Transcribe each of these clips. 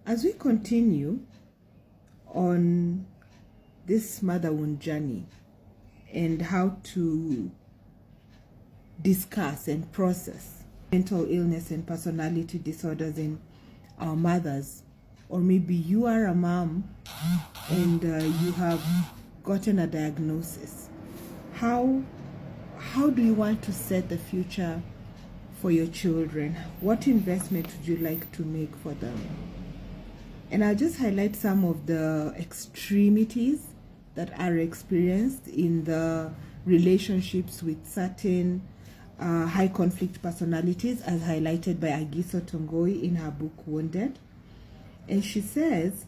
As we continue on this motherhood journey and how to discuss and process mental illness and personality disorders in our mothers, or maybe you are a mom and you have gotten a diagnosis, how do you want to set the future for your children? What investment would you like to make for them? And I'll just highlight some of the extremities that are experienced in the relationships with certain high conflict personalities, as highlighted by Agiso Tongoi in her book Wounded. And she says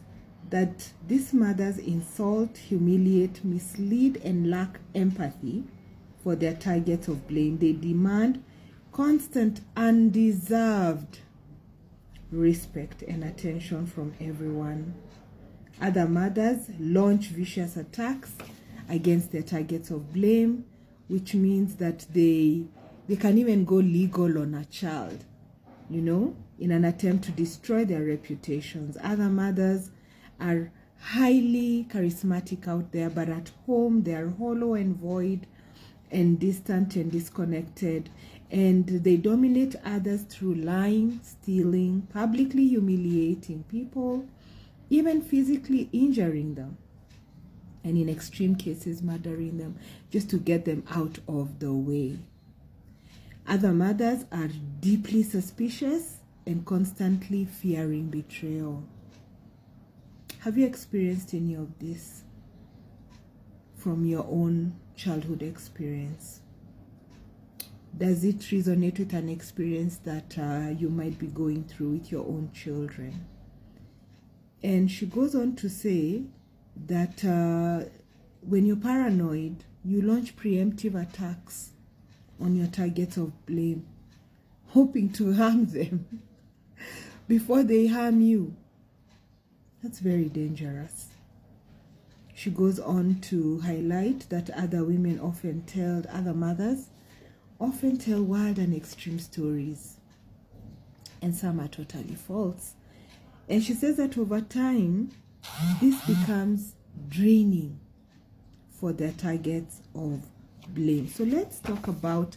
that these mothers insult, humiliate, mislead, and lack empathy for their targets of blame. They demand constant, undeserved respect and attention from everyone. Other mothers launch vicious attacks against their targets of blame, which means that they can even go legal on a child, in an attempt to destroy their reputations. Other mothers are highly charismatic out there, but at home they are hollow and void and distant and disconnected, and they dominate others through lying, stealing, publicly humiliating people, even physically injuring them, and in extreme cases murdering them just to get them out of the way. Other mothers are deeply suspicious and constantly fearing betrayal. Have you experienced any of this from your own childhood experience? Does it resonate with an experience that you might be going through with your own children? And she goes on to say that when you're paranoid, you launch preemptive attacks on your targets of blame, hoping to harm them before they harm you. That's very dangerous. She goes on to highlight that other mothers often tell wild and extreme stories, and some are totally false. And she says that over time, this becomes draining for their targets of blame. So let's talk about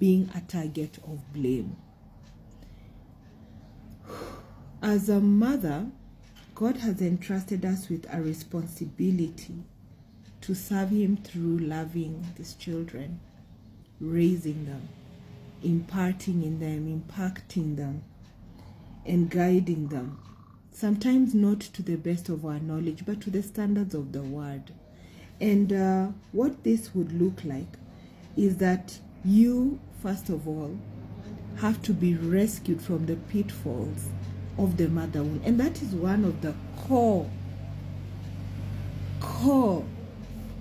being a target of blame. As a mother, God has entrusted us with a responsibility to serve Him through loving these children, raising them, imparting in them, impacting them, and guiding them. Sometimes not to the best of our knowledge, but to the standards of the word. And what this would look like is that you, first of all, have to be rescued from the pitfalls of the mother wound. And that is one of the core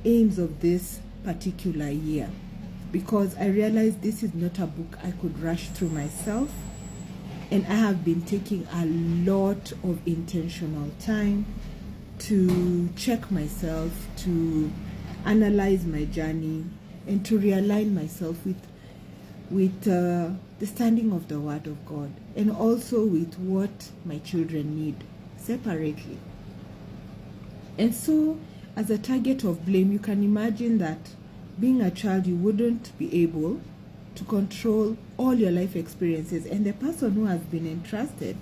aims of this particular year, because I realized this is not a book I could rush through myself, and I have been taking a lot of intentional time to check myself, to analyze my journey, and to realign myself with the standing of the Word of God, and also with what my children need separately. And so, as a target of blame, you can imagine that being a child, you wouldn't be able to control all your life experiences, and the person who has been entrusted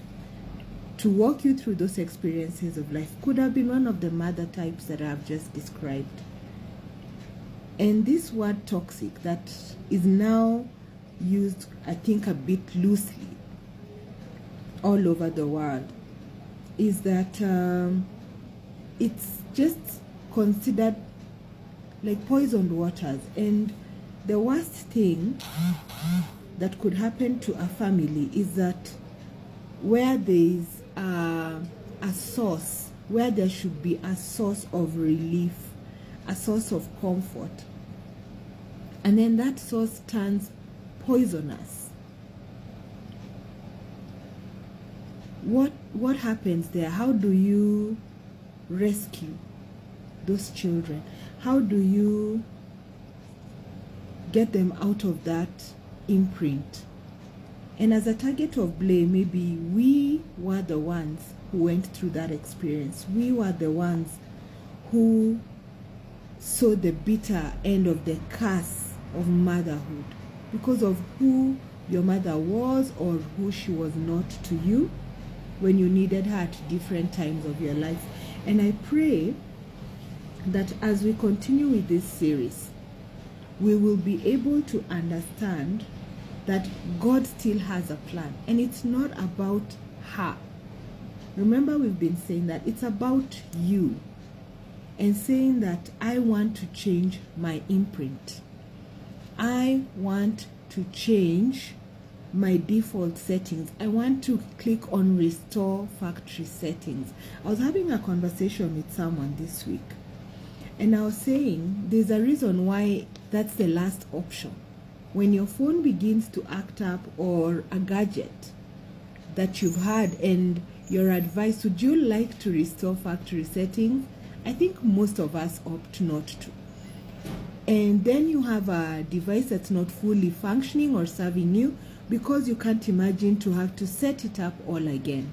to walk you through those experiences of life could have been one of the mother types that I have just described. And this word toxic, that is now used, I think, a bit loosely all over the world, is that it's just considered like poisoned waters. And the worst thing that could happen to a family is that where there is a source, where there should be a source of relief, a source of comfort, and then that source turns poisonous. What happens there? How do you rescue those children? How do you get them out of that imprint And as a target of blame, maybe we were the ones who went through that experience. We were the ones who saw the bitter end of the curse of motherhood because of who your mother was or who she was not to you when you needed her at different times of your life. And I pray that as we continue with this series, we will be able to understand that God still has a plan, and it's not about her. Remember, we've been saying that it's about you, and saying that I want to change my imprint. I want to change my default settings. I want to click on restore factory settings. I was having a conversation with someone this week, and I was saying there's a reason why that's the last option. When your phone begins to act up, or a gadget that you've had and you're advised, would you like to restore factory settings? I think most of us opt not to. And then you have a device that's not fully functioning or serving you because you can't imagine to have to set it up all again.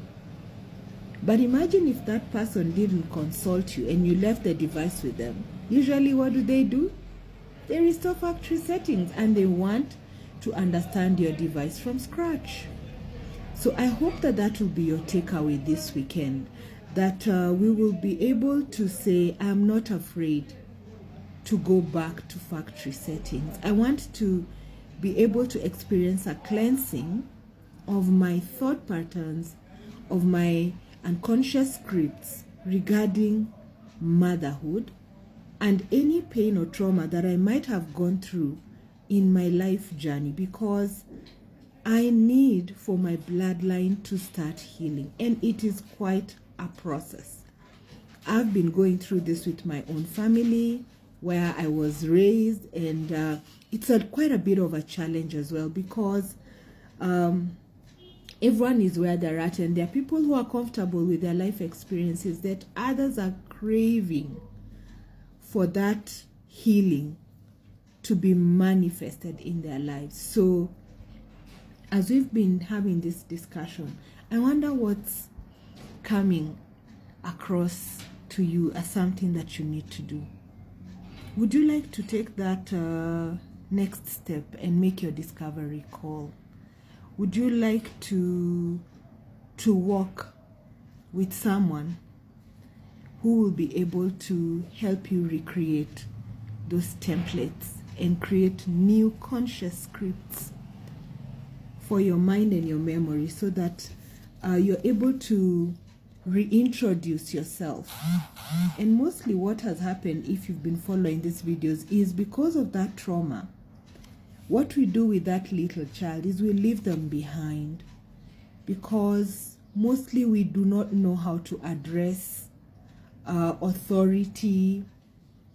But imagine if that person didn't consult you and you left the device with them. Usually what do? They restore factory settings, and they want to understand your device from scratch. So I hope that that will be your takeaway this weekend, that we will be able to say, I'm not afraid to go back to factory settings. I want to be able to experience a cleansing of my thought patterns, of my unconscious scripts regarding motherhood, and any pain or trauma that I might have gone through in my life journey, because I need for my bloodline to start healing, and it is quite a process. I've been going through this with my own family, where I was raised, and it's quite a bit of a challenge as well, because everyone is where they're at, and there are people who are comfortable with their life experiences that others are craving for that healing to be manifested in their lives. So as we've been having this discussion, I wonder what's coming across to you as something that you need to do. Would you like to take that next step and make your discovery call? Would you like to walk with someone who will be able to help you recreate those templates and create new conscious scripts for your mind and your memory, so that you're able to reintroduce yourself? And mostly what has happened, if you've been following these videos, is because of that trauma. What we do with that little child is we leave them behind, because mostly we do not know how to address authority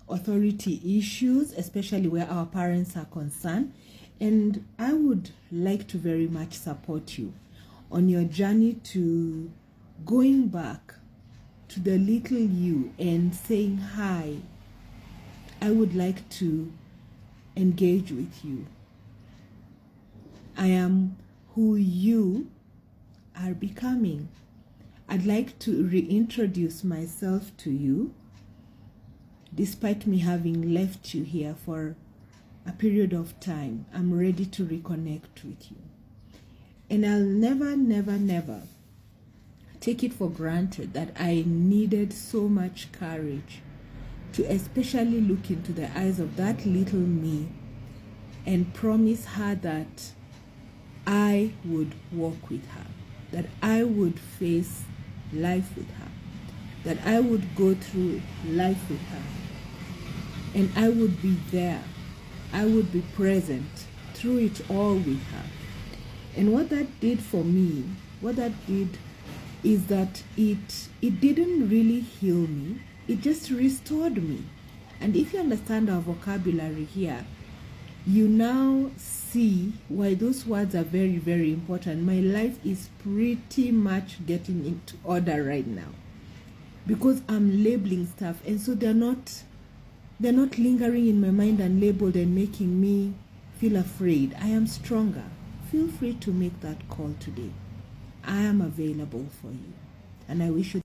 issues, especially where our parents are concerned. And I would like to very much support you on your journey to going back to the little you and saying, hi, I would like to engage with you. I am who you are becoming. I'd like to reintroduce myself to you, despite me having left you here for a period of time. I'm ready to reconnect with you. And I'll never take it for granted that I needed so much courage to especially look into the eyes of that little me and promise her that I would walk with her, that I would face life with her, that I would go through life with her, and I would be there. I would be present through it all with her. And what that did for me, is that it didn't really heal me, it just restored me. And if you understand our vocabulary here, you now see why those words are very, very important. My life is pretty much getting into order right now, because I'm labeling stuff, and so they're not lingering in my mind and labeled and making me feel afraid. I am stronger feel free to make that call today. I am available for you, and I wish you